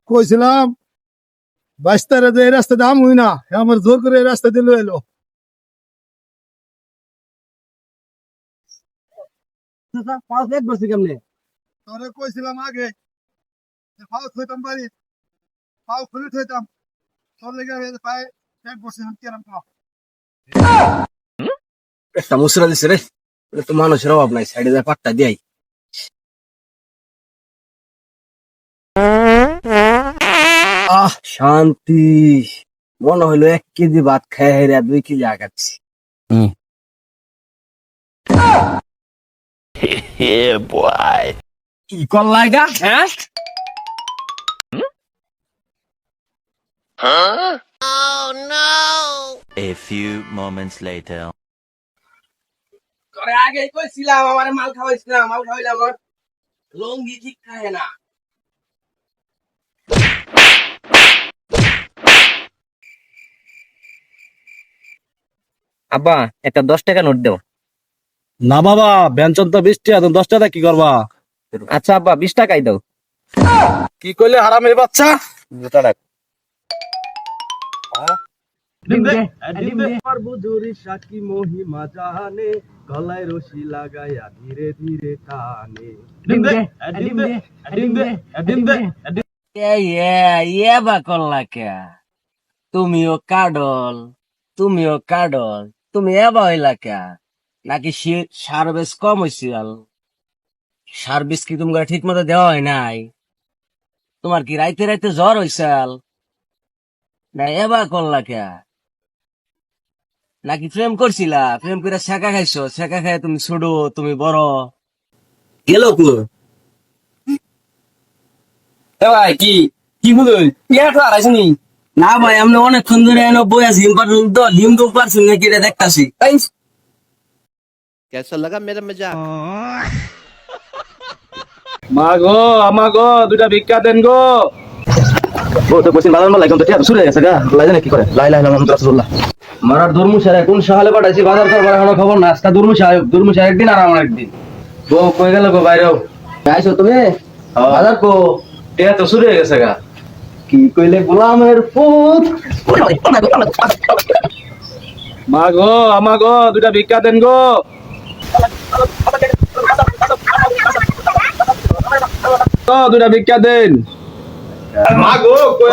কইছিলাম বাইস্তারে যে এই রাস্তা দাম হই না আমার জোর করে এই রাস্তা দিল এলো। কেমনে তোরে কইছিলাম আগে পাও থইতাম বাড়ি, পাও খুলে থইতাম, তোর লেগে পায়ে এক বসে কেরাম পাও। একটা মুসরা দিছে রে, তো মানুষের অভাব নাই, সাইডে যায় পাট্টা দিয়াই। শান্তি, মনে হইলো 1 কেজি ভাত খাই হেরা 2 কেজি আগাচ্ছি। কি করলাই গা? হ্যাঁ, A few moments later. তোরে আগে কইছিলাম আমার মাল খাওয়াইছিলাম, মাল খাওয়াইলে আমার লঙ্গি ঠিক খায় না। আব্বা একটা 10 টাকা নোট দাও। না বাবা, ব্যঞ্জন তো 20 টাকা, তুমি 10 টাকা কি করবা? আচ্ছা আব্বা 20 টাকাই দাও। কি কইলে হারামের বাচ্চা? জুতা রাখ। সাকি মহিমা জানে, গলায় রশি লাগাইয়া ধীরে ধীরে টানে। বা করলা কে? তুমিও কাডল, তুমিও কাডল, তুমি এবা হইলা কে? নাকি সার্ভিস কম হয়েছিল? সার্ভিস কি তোমার ঠিক মতো দেওয়া হয় নাই? তোমার কি রাইতে রাইতে জ্বর হয়েছিল? না এবা করলা কে? নাকি প্রেম করছিলা? প্রেম করে শেখা খাইছো, শেখা খাই তুমি ছোট, তুমি বড়। গেল কো? এ ভাই কি কি বলুন? ইয়া তো আইছনি। না ভাই, আমি অনেকক্ষণ ধরে এনে বই আছি, হিম তো পারছি নাকি এটা দেখতাছি। कैसा लगा मेरा मजाक? মা গো, আমা গো, 2টা ভিক্ষা দেন গো। ও তো কইছিন বাজার মাল লাগাম তো ঠিক শুরু হয়ে গেছে গা। লাই জানে কি করে? লাই লাই মুহাম্মদ রাসূলুল্লাহ। মারার ধর্মশালা কোন সাহালে পাঠাইছি বাজার করবার এখনো খবর না। আজকে ধর্মশালা একদিন আর আমার একদিন। গো কই গেল গো বাইরেও? আইছো তুমি? বাজার কো? এটা তো শুরু হয়ে গেছে গা। কি কইলে গোলামের পুত? মা গো, আমা গো, 2টা ভিক্ষা দেন গো। তো 2টা ভিক্ষা দেন। মা গো কই